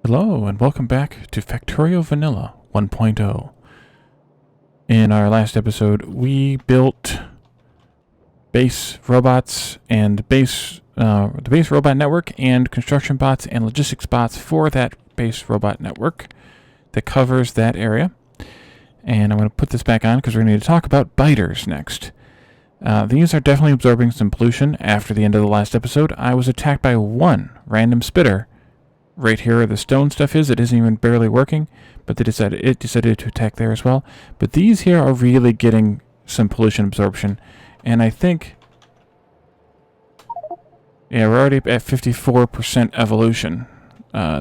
Hello and welcome back to Factorio Vanilla 1.0. In our last episode, we built base robots and the base robot network and construction bots and logistics bots for that base robot network that covers that area. And I'm going to put this back on because we're going to need to talk about biters next. These are definitely absorbing some pollution. After the end of the last episode, I was attacked by one random spitter. Right here where the stone stuff is, it isn't even barely working, but it decided to attack there as well. But these here are really getting some pollution absorption, and I think, yeah, we're already at 54% evolution.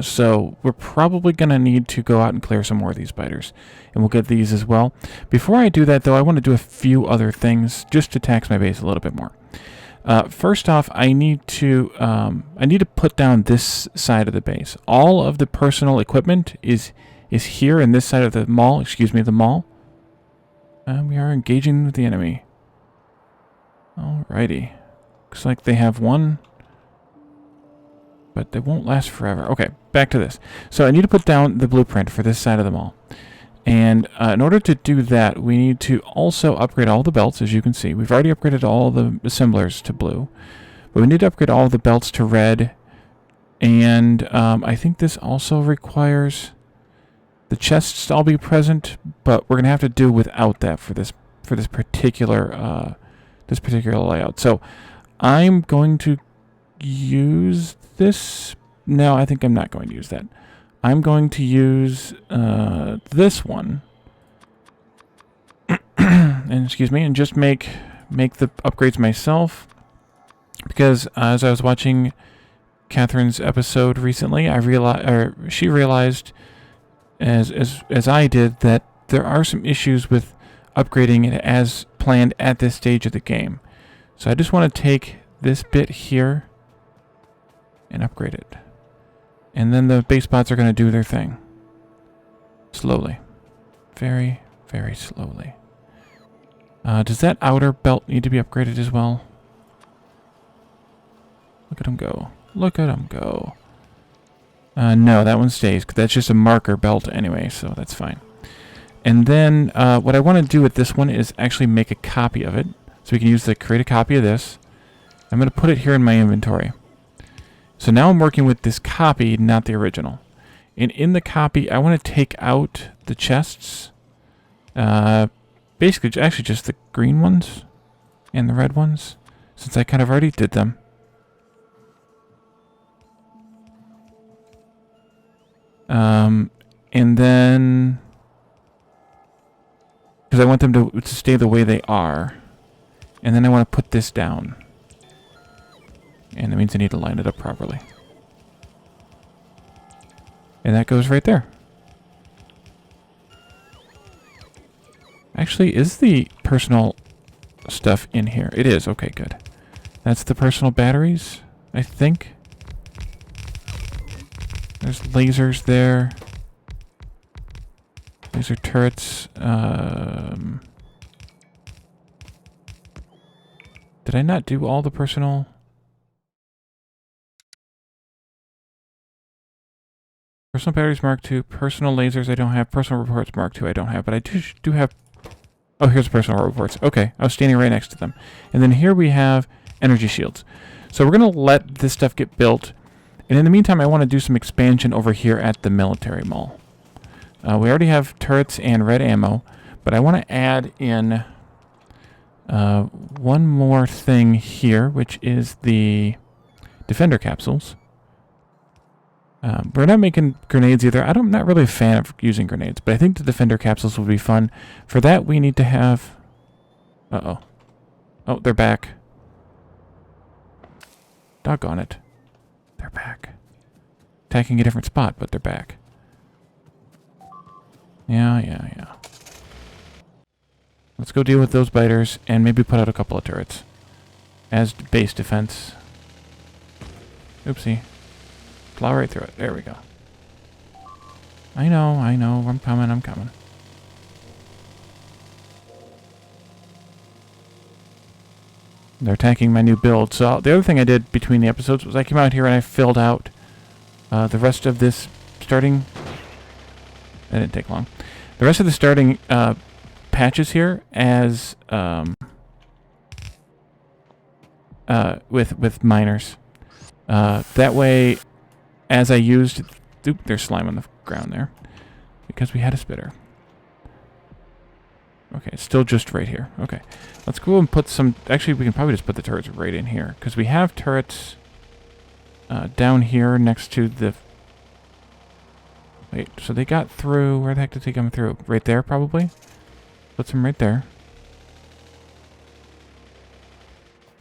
So we're probably going to need to go out and clear some more of these biters, and we'll get these as well. Before I do that, though, I want to do a few other things just to tax my base a little bit more. First off, I need to put down this side of the base. All of the personal equipment is here in this side of the mall. Excuse me, the mall. We are engaging with the enemy. Alrighty. Looks like they have one, but they won't last forever. Okay, back to this. So I need to put down the blueprint for this side of the mall. And in order to do that, we need to also upgrade all the belts, as you can see. We've already upgraded all the assemblers to blue. But we need to upgrade all the belts to red. And I think this also requires the chests to all be present, but we're going to have to do without that for this particular layout. So I'm going to use this. No, I think I'm not going to use that. I'm going to use this one, and just make the upgrades myself, because as I was watching Catherine's episode recently, she realized, as I did, that there are some issues with upgrading it as planned at this stage of the game. So I just want to take this bit here and upgrade it. And then the base bots are going to do their thing. Slowly. Very, very slowly. Does that outer belt need to be upgraded as well? Look at him go. Look at him go. No, that one stays, because that's just a marker belt anyway, so that's fine. And then what I want to do with this one is actually make a copy of it. So we can create a copy of this. I'm going to put it here in my inventory. So now I'm working with this copy, not the original. And in the copy, I want to take out the chests. Basically, actually just the green ones and the red ones, since I kind of already did them. And then, because I want them to stay the way they are. And then I want to put this down. And that means I need to line it up properly. And that goes right there. Actually, is the personal stuff in here? It is. Okay, good. That's the personal batteries, I think. There's lasers there. Laser turrets. Did I not do all the personal? Personal batteries Mark II, personal lasers I don't have, personal reports Mark II I don't have, but I do have... Oh, here's the personal reports. Okay, I was standing right next to them. And then here we have energy shields. So we're going to let this stuff get built. And in the meantime, I want to do some expansion over here at the military mall. We already have turrets and red ammo, but I want to add in one more thing here, which is the defender capsules. We're not making grenades either. I'm not really a fan of using grenades, but I think the defender capsules will be fun. For that, we need to have... Uh-oh. Oh, they're back. Doggone it. They're back. Attacking a different spot, but they're back. Yeah. Let's go deal with those biters and maybe put out a couple of turrets as base defense. Oopsie. Plow right through it. There we go. I know. I'm coming. They're attacking my new build. So the other thing I did between the episodes was I came out here and I filled out the rest of this starting... That didn't take long. The rest of the starting patches here as with miners. That way, as I used... Oop, there's slime on the ground there. Because we had a spitter. Okay, it's still just right here. Okay. Let's go and put some... Actually, we can probably just put the turrets right in here. Because we have turrets down here next to the... Wait, so they got through... Where the heck did they come through? Right there, probably? Put some right there.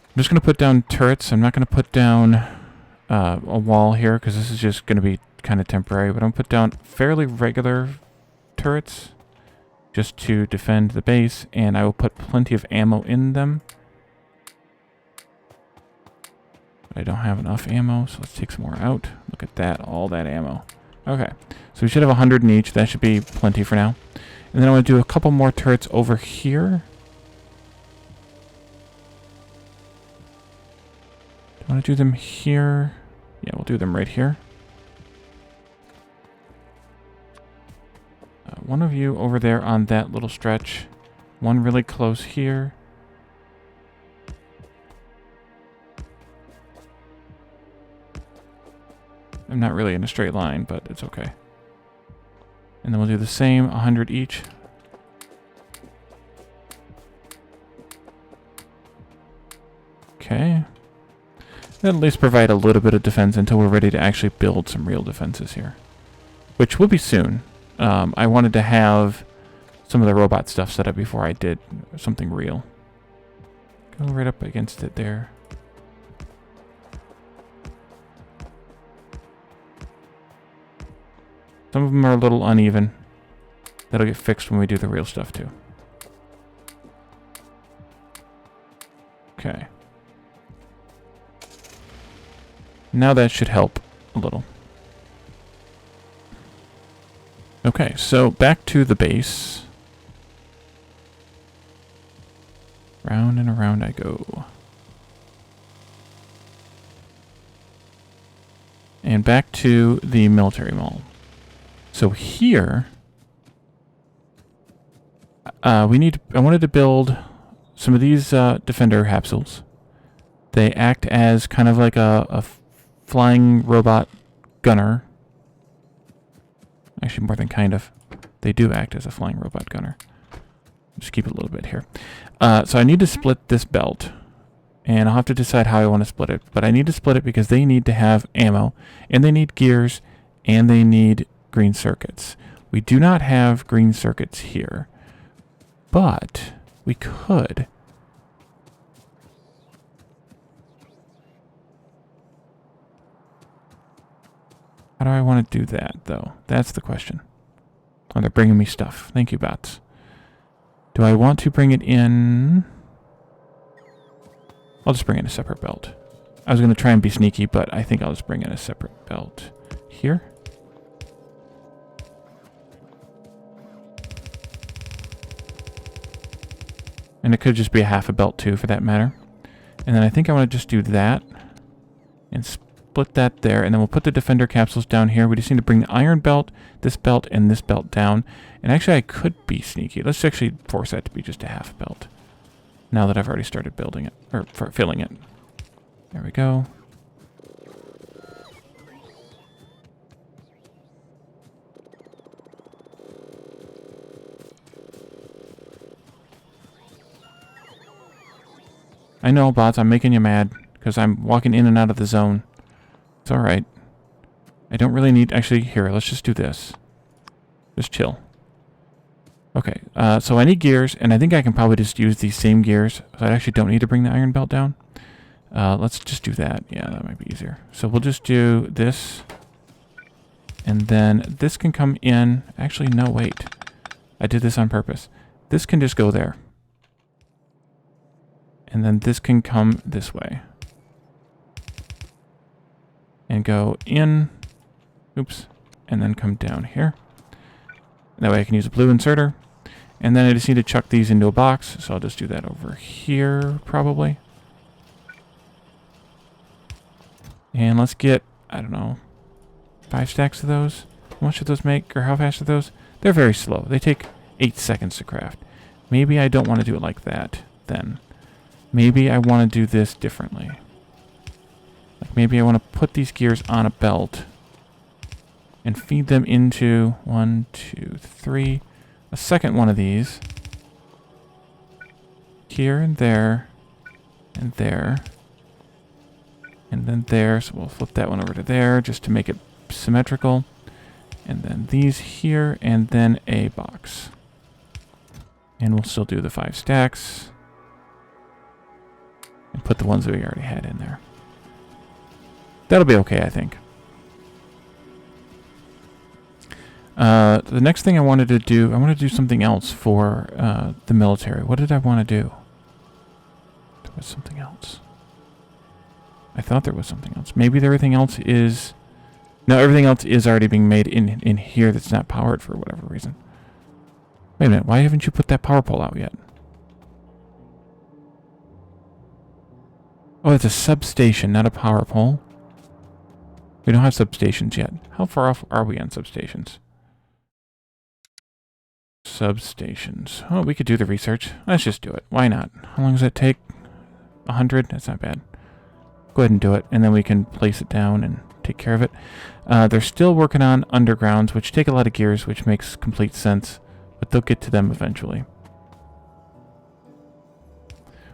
I'm just going to put down turrets. I'm not going to put down a wall here, because this is just going to be kind of temporary. But I'm going to put down fairly regular turrets, just to defend the base, and I will put plenty of ammo in them. But I don't have enough ammo, so let's take some more out. Look at that, all that ammo. Okay, so we should have 100 in each. That should be plenty for now. And then I want to do a couple more turrets over here. Do I want to do them here? Yeah, we'll do them right here. One of you over there on that little stretch. One really close here. I'm not really in a straight line, but it's okay. And then we'll do the same, 100 each. Okay. That'll at least provide a little bit of defense until we're ready to actually build some real defenses here. Which will be soon. I wanted to have some of the robot stuff set up before I did something real. Go right up against it there. Some of them are a little uneven. That'll get fixed when we do the real stuff too. Okay. Now that should help a little. Okay, so back to the base. Round and around I go. And back to the military mall. So here, I wanted to build some of these defender capsules. They act as kind of like a flying robot gunner. Actually, more than kind of. They do act as a flying robot gunner. Just keep it a little bit here. So I need to split this belt. And I'll have to decide how I want to split it. But I need to split it because they need to have ammo. And they need gears. And they need green circuits. We do not have green circuits here. But we could. How do I want to do that, though? That's the question. Oh, they're bringing me stuff. Thank you, bots. Do I want to bring it in? I'll just bring in a separate belt. I was going to try and be sneaky, but I think I'll just bring in a separate belt. Here. And it could just be a half a belt, too, for that matter. And then I think I want to just do that. And split that there, and then we'll put the defender capsules down here. We just need to bring the iron belt, and this belt down. And actually, I could be sneaky. Let's actually force that to be just a half belt. Now that I've already started building it, or filling it. There we go. I know, bots, I'm making you mad, because I'm walking in and out of the zone. It's alright. I don't really need... Actually, here, let's just do this. Just chill. Okay, so I need gears, and I think I can probably just use these same gears. So I actually don't need to bring the iron belt down. Let's just do that. Yeah, that might be easier. So we'll just do this. And then this can come in... Actually, no, wait. I did this on purpose. This can just go there. And then this can come this way. And go in, oops, and then come down here. That way I can use a blue inserter. And then I just need to chuck these into a box, so I'll just do that over here, probably. And let's get, I don't know, 5 stacks of those. How much do those make, or how fast are those? They're very slow. They take 8 seconds to craft. Maybe I don't want to do it like that, then. Maybe I want to do this differently. Like maybe I want to put these gears on a belt and feed them into 1, 2, 3, a second one of these. Here and there, and there, and then there. So we'll flip that one over to there just to make it symmetrical. And then these here, and then a box. And we'll still do the 5 stacks. And put the ones that we already had in there. That'll be okay, I think. The next thing I wanted to do, I want to do something else for the military. What did I want to do? There was something else. I thought there was something else. Maybe everything else is... No, everything else is already being made in here that's not powered for whatever reason. Wait a minute, why haven't you put that power pole out yet? Oh, it's a substation, not a power pole. We don't have substations yet. How far off are we on substations? Substations. Oh, we could do the research. Let's just do it. Why not? How long does that take? 100? That's not bad. Go ahead and do it, and then we can place it down and take care of it. They're still working on undergrounds, which take a lot of gears, which makes complete sense, but they'll get to them eventually.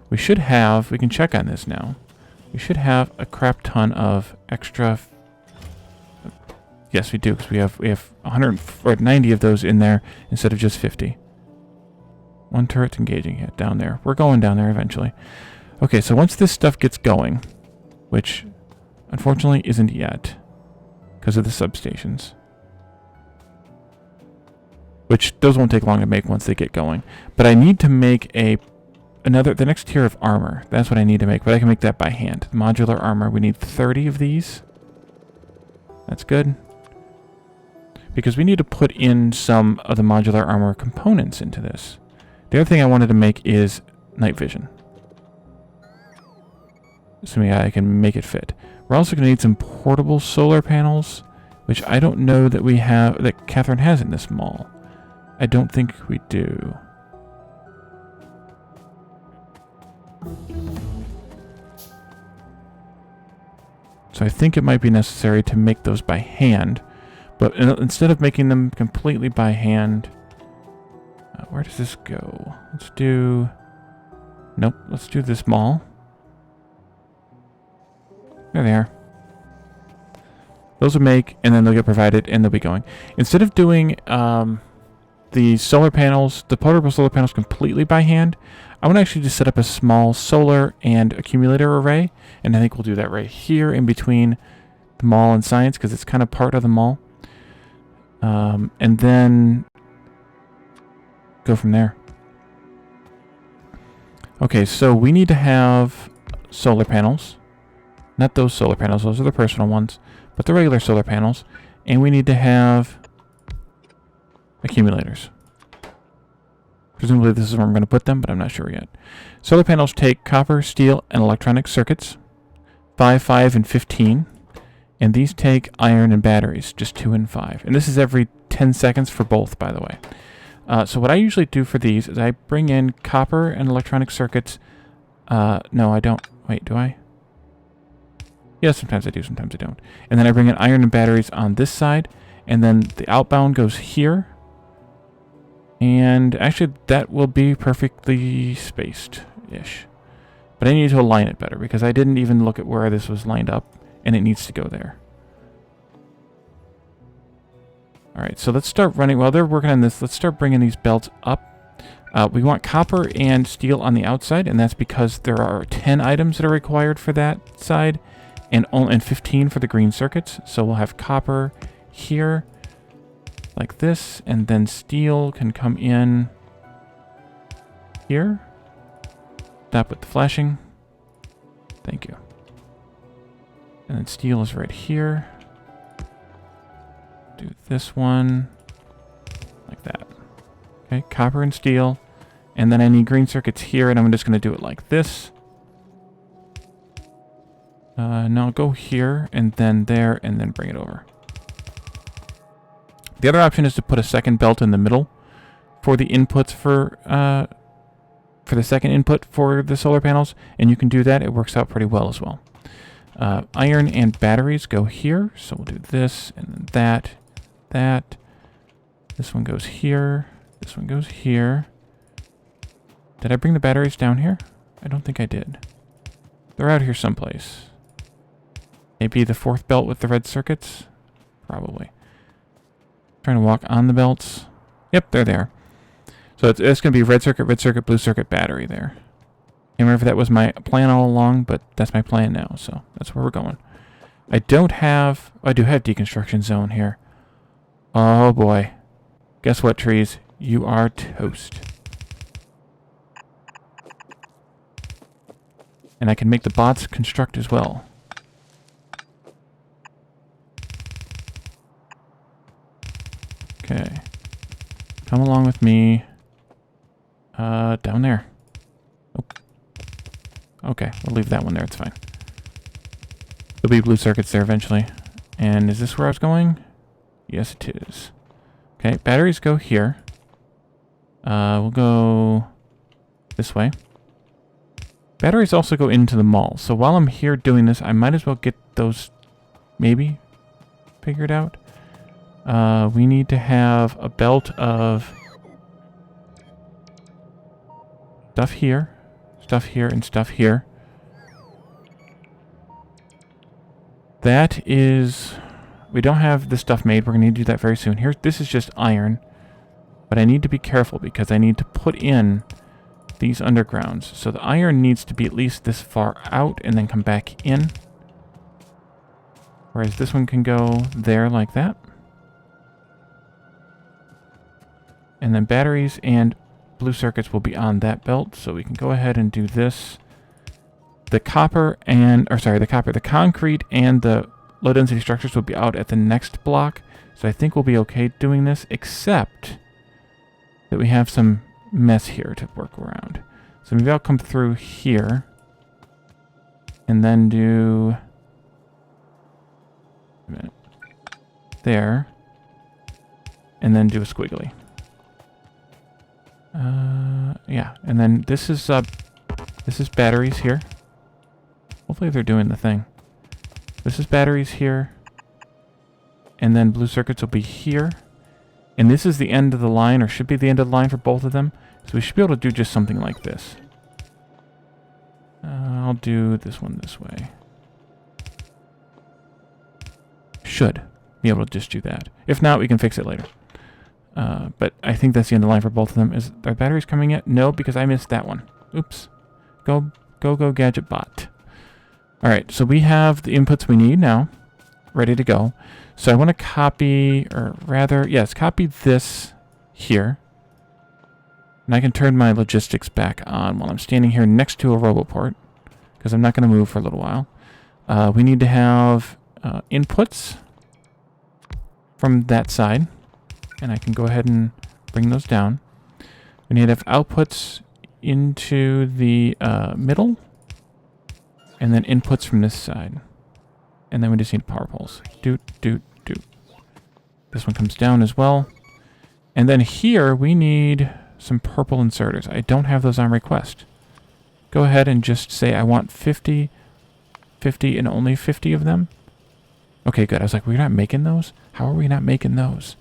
We should have, we can check on this now, we should have a crap ton of extra... Yes, we do, because we have 190 of those in there instead of just 50. One turret's engaging it down there. We're going down there eventually. Okay, so once this stuff gets going, which unfortunately isn't yet, because of the substations, which those won't take long to make once they get going. But I need to make the next tier of armor. That's what I need to make, but I can make that by hand. Modular armor, we need 30 of these. That's good. Because we need to put in some of the modular armor components into this. The other thing I wanted to make is night vision. So I can make it fit. We're also going to need some portable solar panels, which I don't know that we have, that Catherine has in this mall. I don't think we do. So I think it might be necessary to make those by hand. But instead of making them completely by hand, where does this go? Let's do... Nope, let's do this mall. There they are. Those will make, and then they'll get provided, and they'll be going. Instead of doing the solar panels, the portable solar panels completely by hand, I want to actually just set up a small solar and accumulator array, and I think we'll do that right here in between the mall and science, because it's kind of part of the mall. And then go from there. Okay, so we need to have solar panels. Not those solar panels, those are the personal ones, but the regular solar panels. And we need to have accumulators. Presumably this is where I'm going to put them, but I'm not sure yet. Solar panels take copper, steel, and electronic circuits. 5, 5, and 15. And these take iron and batteries, just 2 and 5. And this is every 10 seconds for both, by the way. So what I usually do for these is I bring in copper and electronic circuits. No, I don't. Wait, do I? Yeah, sometimes I do, sometimes I don't. And then I bring in iron and batteries on this side. And then the outbound goes here. And actually, that will be perfectly spaced-ish. But I need to align it better, because I didn't even look at where this was lined up. And it needs to go there. Alright, so let's start running. While they're working on this, let's start bringing these belts up. We want copper and steel on the outside, and that's because there are 10 items that are required for that side, and 15 for the green circuits. So we'll have copper here, like this, and then steel can come in here. Stop with the flashing. Thank you. And then steel is right here. Do this one like that. Okay, copper and steel. And then I need green circuits here, and I'm just going to do it like this. Now I'll go here, and then there, and then bring it over. The other option is to put a second belt in the middle for the inputs for the second input for the solar panels, and you can do that. It works out pretty well as well. Iron and batteries go here, so we'll do this and then that. This one goes here. This one goes here. Did I bring the batteries down here? I don't think I did. They're out here someplace. Maybe the fourth belt with the red circuits? Probably. Trying to walk on the belts. Yep, they're there. So it's going to be red circuit, blue circuit, battery there. Can't remember if that was my plan all along, but that's my plan now, so that's where we're going. I do have deconstruction zone here. Oh boy. Guess what, trees? You are toast. And I can make the bots construct as well. Okay. Come along with me. Down there. Oh. Okay, we'll leave that one there, it's fine. There'll be blue circuits there eventually. And is this where I was going? Yes, it is. Okay, batteries go here. We'll go this way. Batteries also go into the mall. So while I'm here doing this, I might as well get those maybe figured out. We need to have a belt of stuff here, and stuff here. That is... We don't have this stuff made. We're going to need to do that very soon. This is just iron. But I need to be careful because I need to put in these undergrounds. So the iron needs to be at least this far out and then come back in. Whereas this one can go there like that. And then batteries and blue circuits will be on that belt. So we can go ahead and do this. The concrete and the low density structures will be out at the next block. So I think we'll be okay doing this, except that we have some mess here to work around. So maybe I'll come through here and then do there and then do a squiggly. Yeah, and then this is batteries here. Hopefully they're doing the thing. This is batteries here. And then blue circuits will be here. And this is the end of the line, or should be the end of the line for both of them. So we should be able to do just something like this. I'll do this one this way. Should be able to just do that. If not, we can fix it later. But I think that's the end of the line for both of them. Are batteries coming yet? No, because I missed that one. Oops. Go gadget bot. Alright, so we have the inputs we need now. Ready to go. So I want to copy, or rather, yes, copy this here. And I can turn my logistics back on while I'm standing here next to a roboport, because I'm not going to move for a little while. We need to have inputs from that side. And I can go ahead and bring those down. We need to have outputs into the middle. And then inputs from this side. And then we just need power poles. Doot. This one comes down as well. And then here we need some purple inserters. I don't have those on request. Go ahead and just say I want 50, 50, and only 50 of them. Okay, good. I was like, we're not making those? How are we not making those?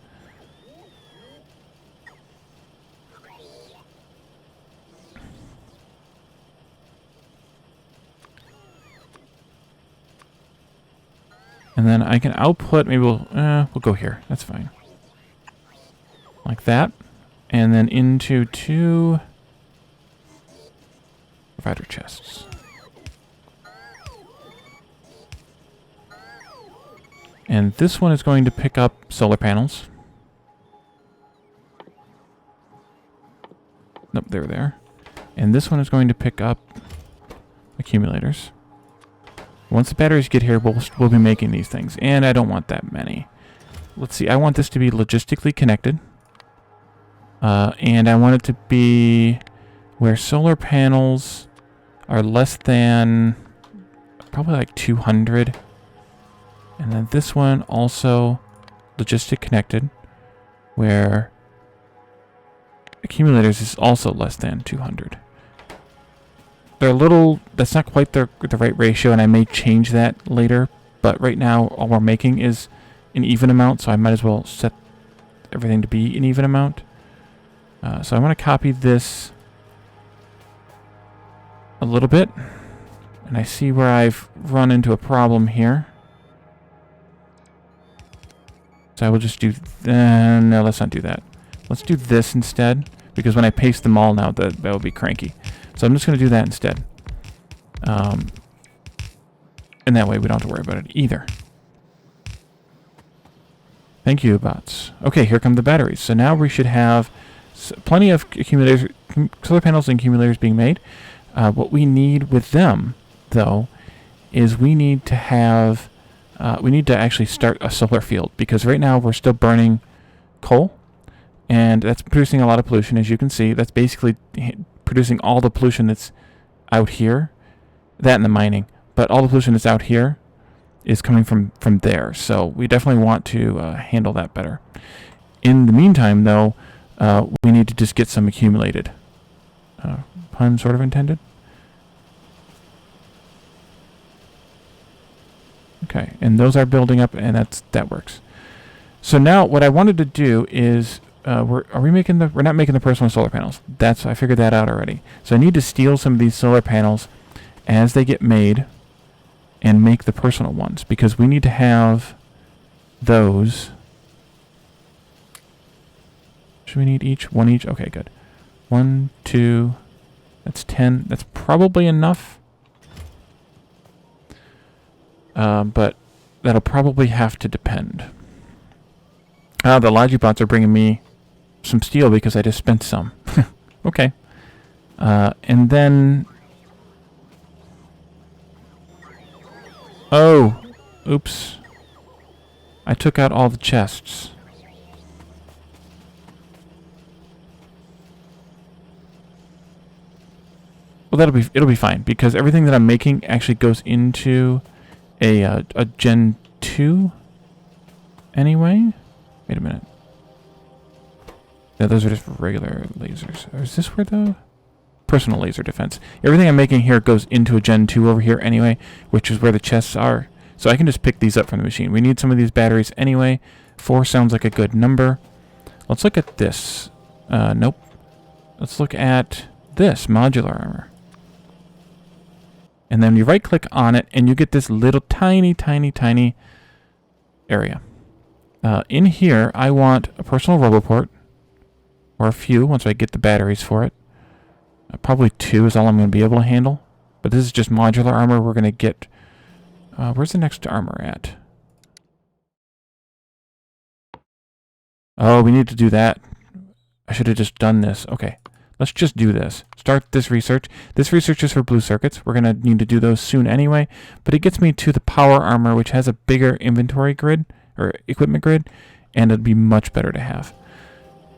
And then I can output, maybe we'll go here. That's fine. Like that. And then into 2 provider chests. And this one is going to pick up solar panels. Nope, they're there. And this one is going to pick up accumulators. Once the batteries get here, we'll be making these things. And I don't want that many. Let's see, I want this to be logistically connected. And I want it to be where solar panels are less than probably like 200. And then this one also logistic connected. where accumulators is also less than 200. They're a little, that's not quite the right ratio, and I may change that later, but right now all we're making is an even amount, so I might as well set everything to be an even amount. So I want to copy this a little bit, and I see where I've run into a problem here. So I will just do, no, let's not do that. Let's do this instead, because when I paste them all now, that will be cranky. So I'm just going to do that instead. And that way we don't have to worry about it either. Thank you, bots. Okay, here come the batteries. So now we should have plenty of accumulators, solar panels and accumulators being made. What we need with them, though, is we need to have, we need to actually start a solar field, because right now we're still burning coal, and that's producing a lot of pollution, as you can see. That's basically producing all the pollution that's out here, that and the mining, but all the pollution that's out here is coming from there. So we definitely want to handle that better. In the meantime, though, we need to just get some accumulated. Pun sort of intended. Okay, and those are building up, and that works. So now what I wanted to do is, we're not making the personal solar panels. I figured that out already. So I need to steal some of these solar panels as they get made and make the personal ones, because we need to have those. Should we need each? One each? Okay, good. 1, 2, that's 10. That's probably enough. But that'll probably have to depend. The Logibots are bringing me some steel because I just spent some. Okay. And then... Oh! Oops. I took out all the chests. Well, it'll be fine, because everything that I'm making actually goes into a Gen 2 anyway. Wait a minute. Yeah, those are just regular lasers. Or is this where the personal laser defense? Everything I'm making here goes into a Gen 2 over here anyway, which is where the chests are. So I can just pick these up from the machine. We need some of these batteries anyway. 4 sounds like a good number. Let's look at this. Nope. Let's look at this, modular armor. And then you right click on it and you get this little tiny area. In here, I want a personal roboport, or a few once I get the batteries for it. Probably 2 is all I'm going to be able to handle. But this is just modular armor. We're going to get... where's the next armor at? Oh, we need to do that. I should have just done this. Okay, let's just do this. Start this research. This research is for blue circuits. We're going to need to do those soon anyway. But it gets me to the power armor, which has a bigger inventory grid, or equipment grid, and it'd be much better to have.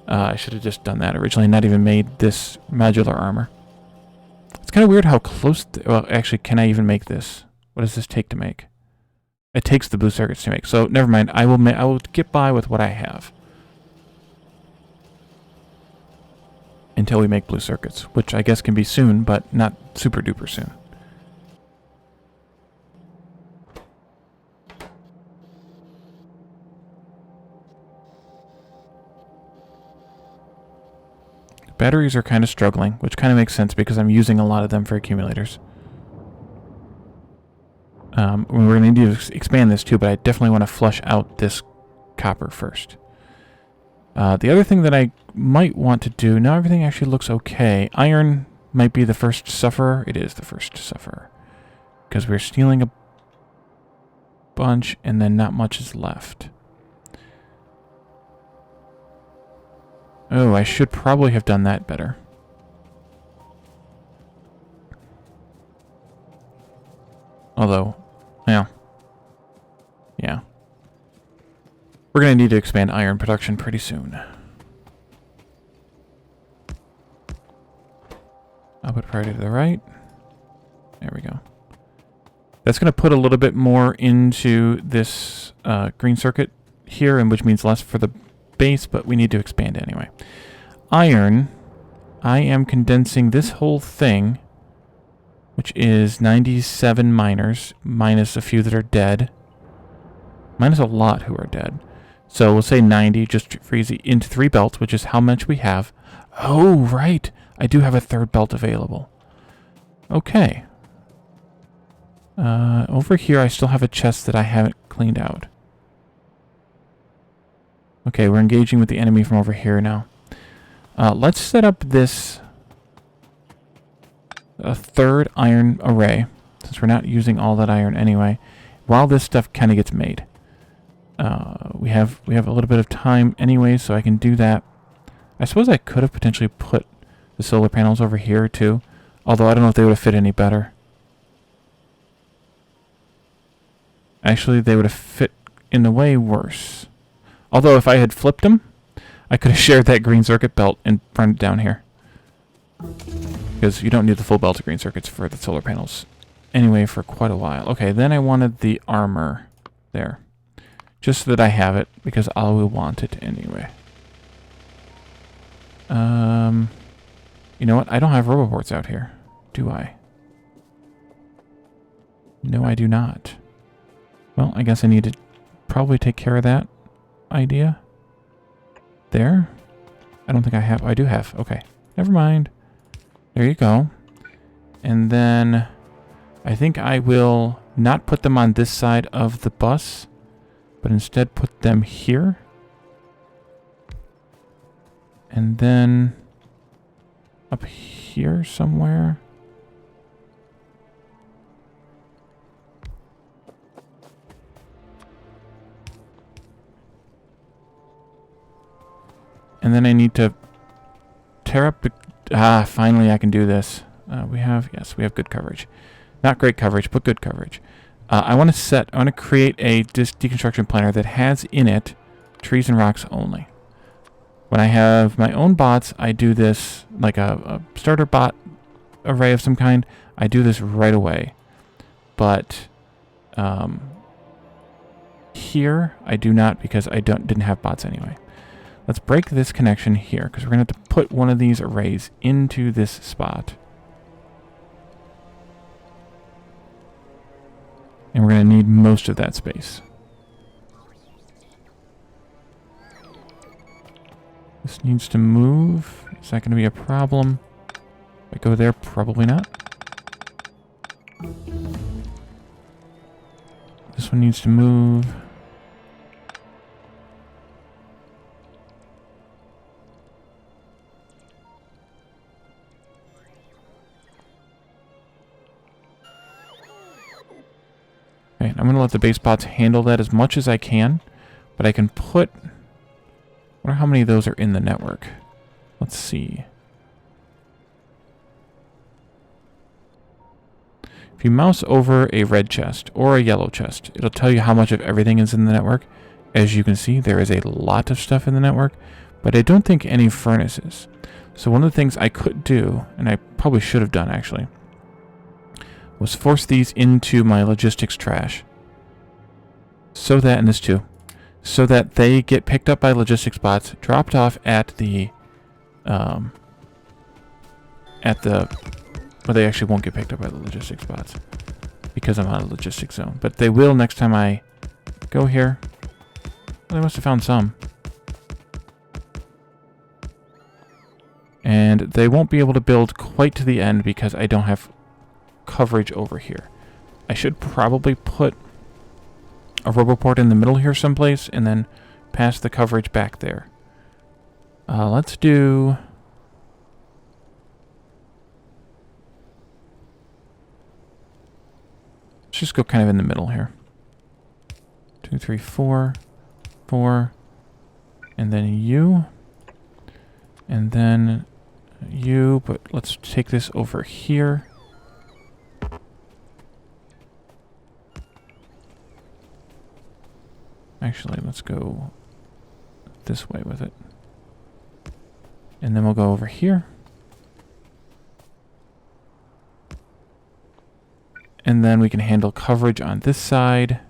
I should have just done that originally, not even made this modular armor. It's kind of weird how close... well, actually, can I even make this? What does this take to make? It takes the blue circuits to make. So, never mind. I will get by with what I have. Until we make blue circuits, which I guess can be soon, but not super duper soon. Batteries are kind of struggling, which kind of makes sense because I'm using a lot of them for accumulators. We're going to need to expand this too, but I definitely want to flush out this copper first. The other thing that I might want to do, now everything actually looks okay. Iron might be the first to suffer. It is the first to suffer. Because we're stealing a bunch and then not much is left. Oh, I should probably have done that better. Although, yeah. Yeah. We're going to need to expand iron production pretty soon. I'll put priority to the right. There we go. That's going to put a little bit more into this green circuit here, and which means less for the base, but we need to expand anyway. Iron, I am condensing this whole thing, which is 97 miners, minus a few that are dead. Minus a lot who are dead. So we'll say 90, just for easy, into 3 belts, which is how much we have. Oh, right. I do have a 3rd belt available. Okay. Over here, I still have a chest that I haven't cleaned out. Okay, we're engaging with the enemy from over here now. Let's set up this a 3rd iron array, since we're not using all that iron anyway, while this stuff kind of gets made. We have a little bit of time anyway, so I can do that. I suppose I could have potentially put the solar panels over here too, although I don't know if they would have fit any better. Actually, they would have fit in a way worse. Although if I had flipped them, I could have shared that green circuit belt and run it down here. Because you don't need the full belt of green circuits for the solar panels anyway for quite a while. Okay, then I wanted the armor there. Just so that I have it, because I will want it anyway. You know what? I don't have roboports out here, do I? No, I do not. Well, I guess I need to probably take care of that idea. There? I don't think I have. I do have. Okay. Never mind. There you go. And then I think I will not put them on this side of the bus, but instead put them here. And then up here somewhere. And then I need to tear up the... finally I can do this. We have good coverage. Not great coverage, but good coverage. I want to create a deconstruction planner that has in it trees and rocks only. When I have my own bots, I do this like a starter bot array of some kind. I do this right away. But here I do not, because I didn't have bots anyway. Let's break this connection here, because we're going to have to put one of these arrays into this spot. And we're going to need most of that space. This needs to move. Is that going to be a problem? If I go there, probably not. This one needs to move. Okay, I'm going to let the base bots handle that as much as I can, but I can put... I wonder how many of those are in the network. Let's see. If you mouse over a red chest or a yellow chest, it'll tell you how much of everything is in the network. As you can see, there is a lot of stuff in the network, but I don't think any furnaces. So one of the things I could do, and I probably should have done actually, was force these into my logistics trash. So that, and this too, so that they get picked up by logistics bots, dropped off at the, well, they actually won't get picked up by the logistics bots, because I'm out of the logistics zone. But they will next time I go here. Well, they must have found some. And they won't be able to build quite to the end because I don't have coverage over here. I should probably put a roboport in the middle here someplace and then pass the coverage back there. Let's do... Let's just go kind of in the middle here. 2, 3, 4, 4, and then you, and then you, but let's take this over here. Actually, let's go this way with it. And then we'll go over here. And then we can handle coverage on this side.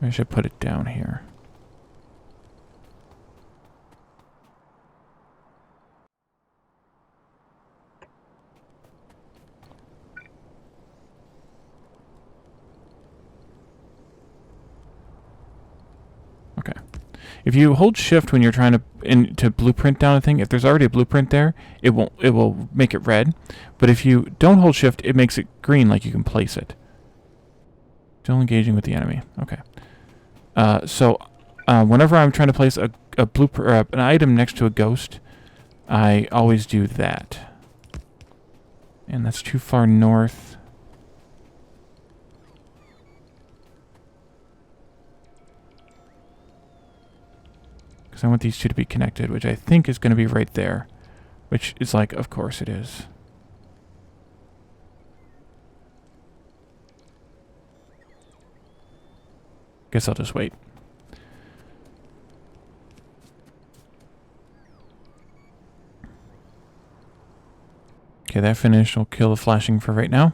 I should put it down here. Okay. If you hold shift when you're trying to blueprint down a thing, if there's already a blueprint there, it will make it red. But if you don't hold shift, it makes it green, like you can place it. Still engaging with the enemy. Okay. Whenever I'm trying to place a blueprint, an item next to a ghost, I always do that. And that's too far north. Because I want these two to be connected, which I think is going to be right there. Which is like, of course it is. Guess I'll just wait. Okay, that finished. We'll kill the flashing for right now.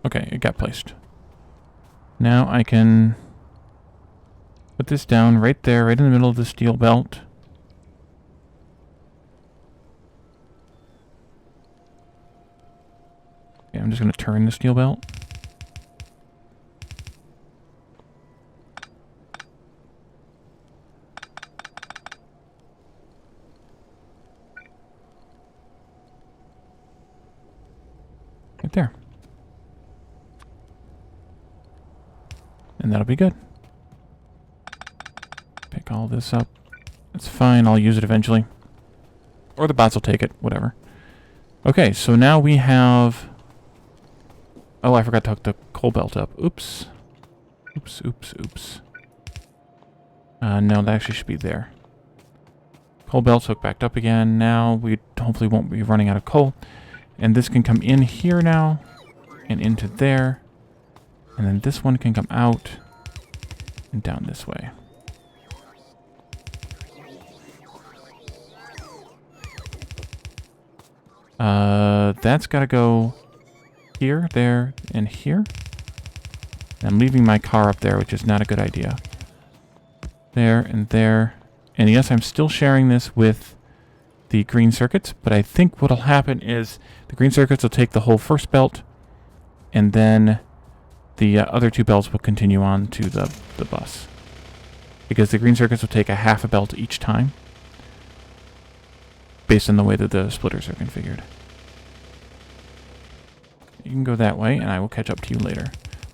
Okay, it got placed. Now I can put this down right there, right in the middle of the steel belt. Okay, I'm just going to turn the steel belt. Right there. And that'll be good. Pick all this up. It's fine, I'll use it eventually. Or the bots will take it, whatever. Okay, so now we have... Oh, I forgot to hook the coal belt up. Oops. Oops, oops, oops. No, that actually should be there. Coal belt's hooked back up again. Now we hopefully won't be running out of coal. And this can come in here now. And into there. And then this one can come out. And down this way. That's got to go here, there, and here. And I'm leaving my car up there, which is not a good idea. There and there. And yes, I'm still sharing this with the green circuits, but I think what'll happen is the green circuits will take the whole first belt, and then the other two belts will continue on to the bus. Because the green circuits will take a half a belt each time, based on the way that the splitters are configured. You can go that way, and I will catch up to you later.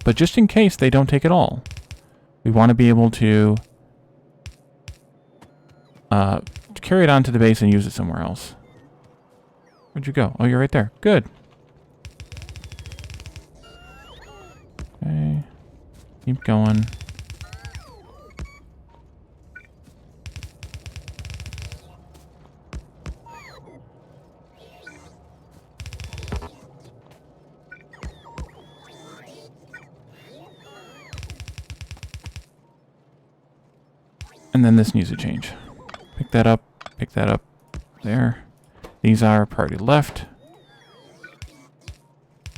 But just in case they don't take it all, we want to be able to carry it on to the base and use it somewhere else. Where'd you go? Oh, you're right there. Good. Okay. Keep going. And then this needs to change. Pick that up there. These are priority left.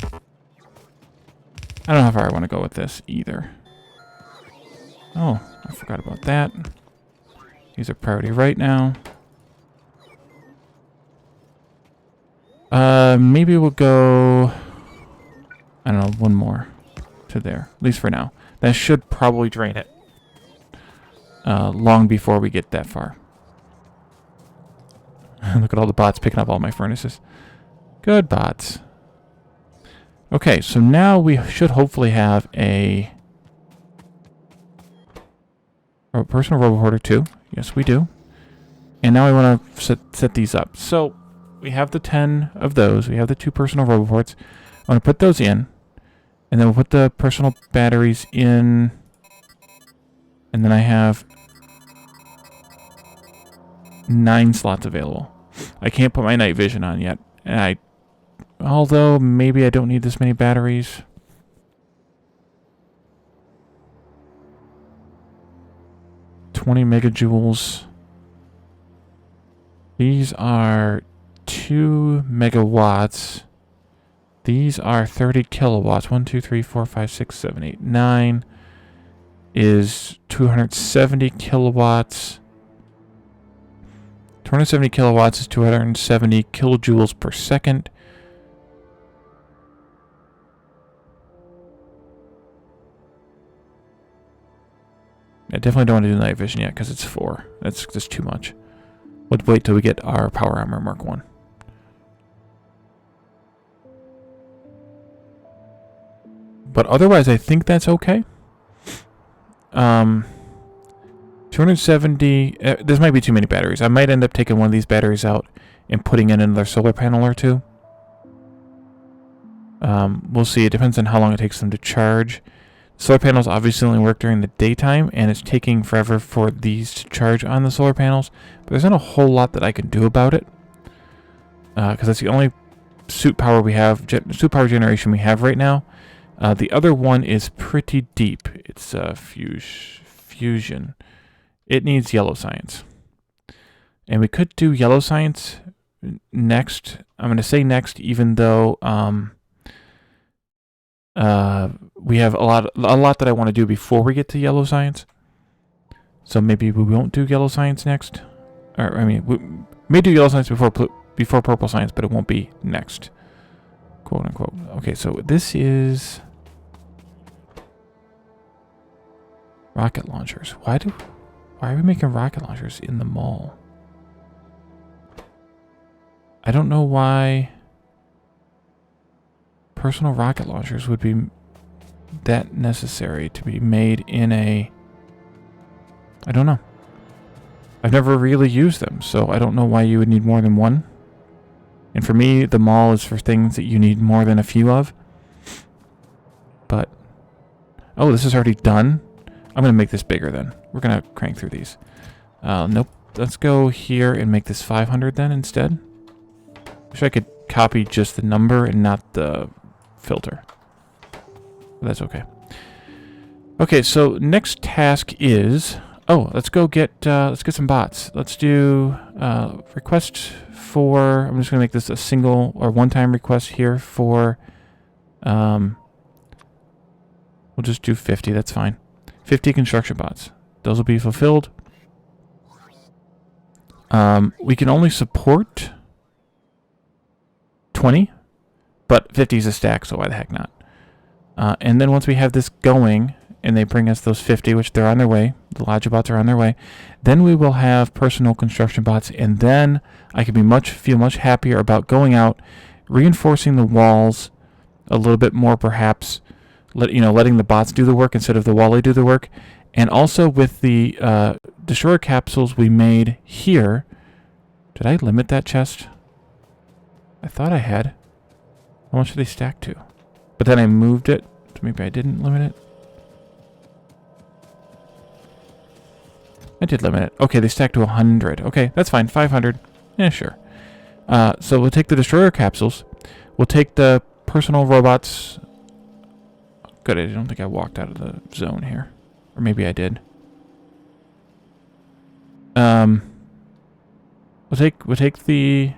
I don't know how far I want to go with this either. Oh, I forgot about that. These are priority right now. Maybe we'll go, I don't know, one more to there, at least for now. That should probably drain it. Long before we get that far. Look at all the bots picking up all my furnaces. Good bots. Okay, so now we should hopefully have a personal roboporter too. Yes, we do. And now I want to set these up. So we have the 10 of those. We have the 2 personal roboports. I want to put those in. And then we'll put the personal batteries in. And then I have 9 slots available. I can't put my night vision on yet. And although maybe I don't need this many batteries. $20 megajoules. These are 2 megawatts. These are 30 kilowatts. 1, 2, 3, 4, 5, 6, 7, 8, 9 is 270 kilowatts. 270 kilowatts is 270 kilojoules per second. I definitely don't want to do night vision yet because it's 4. That's just too much. We'll wait till we get our Power Armor Mark 1. But otherwise, I think that's okay. 270... this might be too many batteries. I might end up taking one of these batteries out and putting in another solar panel or two. We'll see. It depends on how long it takes them to charge. Solar panels obviously only work during the daytime, and it's taking forever for these to charge on the solar panels. But there's not a whole lot that I can do about it, because that's the only suit power we have, suit power generation we have right now. The other one is pretty deep. It's fusion. It needs yellow science, and we could do yellow science next. I'm going to say next, even though we have a lot that I want to do before we get to yellow science. So maybe we won't do yellow science next. Or I mean, we may do yellow science before purple science, but it won't be next, quote unquote. Okay, so this is rocket launchers. Why are we making rocket launchers in the mall? I don't know why personal rocket launchers would be that necessary to be made in a... I don't know. I've never really used them, so I don't know why you would need more than one. And for me, the mall is for things that you need more than a few of. But... oh, this is already done? I'm going to make this bigger then. We're going to crank through these. Nope. Let's go here and make this 500 then instead. Wish I could copy just the number and not the filter. But that's okay. Okay, so next task is... oh, let's get some bots. Let's do request for... I'm just going to make this a single or one-time request here for... we'll just do 50. That's fine. 50 construction bots. Those will be fulfilled. We can only support 20, but 50 is a stack, so why the heck not? And then once we have this going, and they bring us those 50, which they're on their way, the Logibots are on their way, then we will have personal construction bots, and then I can feel much happier about going out, reinforcing the walls a little bit more, perhaps, letting the bots do the work instead of the Wally do the work. And also with the destroyer capsules we made here. Did I limit that chest? I thought I had. How much do they stack to? But then I moved it. So maybe I didn't limit it. I did limit it. Okay, they stack to 100. Okay, that's fine. 500. Yeah, sure. So we'll take the destroyer capsules. We'll take the personal robots. Good, I don't think I walked out of the zone here. Or maybe I did. We'll take the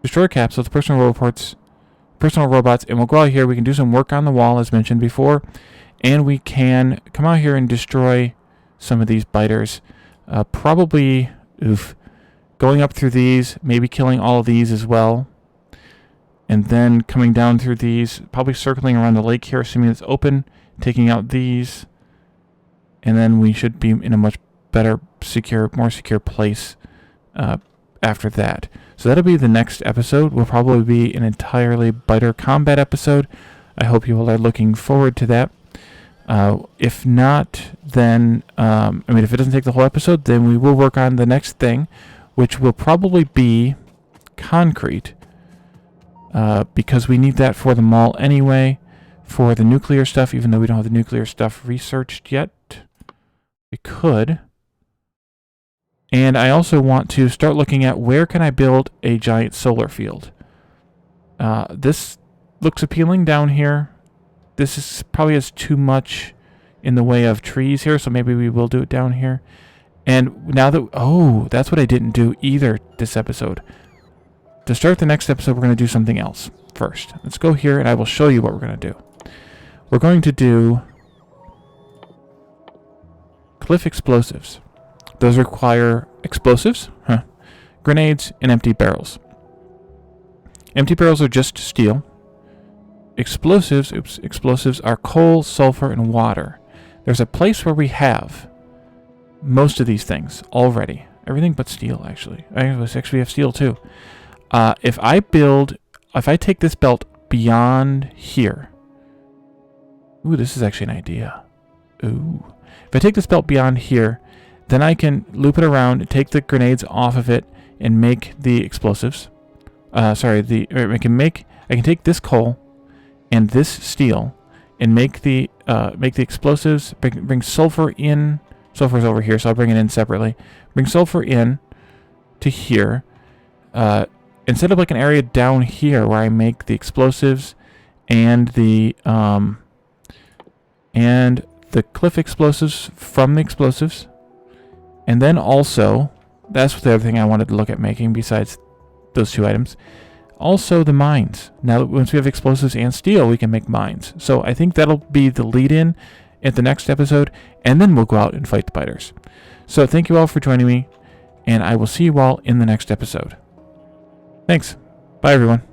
destroyer capsules, the personal robots, and we'll go out here. We can do some work on the wall, as mentioned before, and we can come out here and destroy some of these biters. Probably, going up through these, maybe killing all of these as well. And then coming down through these, probably circling around the lake here, assuming it's open, taking out these. And then we should be in a much better, more secure place after that. So that'll be the next episode. Will probably be an entirely biter combat episode. I hope you all are looking forward to that. If not, then, if it doesn't take the whole episode, then we will work on the next thing, which will probably be concrete. Because we need that for the mall anyway, for the nuclear stuff, even though we don't have the nuclear stuff researched yet. We could. And I also want to start looking at where can I build a giant solar field. This looks appealing down here. This probably has too much in the way of trees here, so maybe we will do it down here. And now that... oh, that's what I didn't do either this episode. to start the next episode, we're going to do something else first. Let's go here, and I will show you what we're going to do. We're going to do cliff explosives. Those require explosives, grenades, and empty barrels. Empty barrels are just steel. Explosives are coal, sulfur, and water. There's a place where we have most of these things already. Everything but steel, actually. Actually, we have steel, too. If I take this belt beyond here... Ooh, this is actually an idea. Ooh. If I take this belt beyond here, then I can loop it around, take the grenades off of it, and make the explosives. I can take this coal and this steel and make the explosives. Bring sulfur in. Sulfur's over here, so I'll bring it in separately. Bring sulfur in to here. Instead of like an area down here where I make the explosives and the cliff explosives from the explosives, and then also that's the other thing I wanted to look at making besides those two items. Also the mines. Now, once we have explosives and steel, we can make mines. So I think that'll be the lead-in at the next episode, and then we'll go out and fight the biters. So thank you all for joining me, and I will see you all in the next episode. Thanks. Bye, everyone.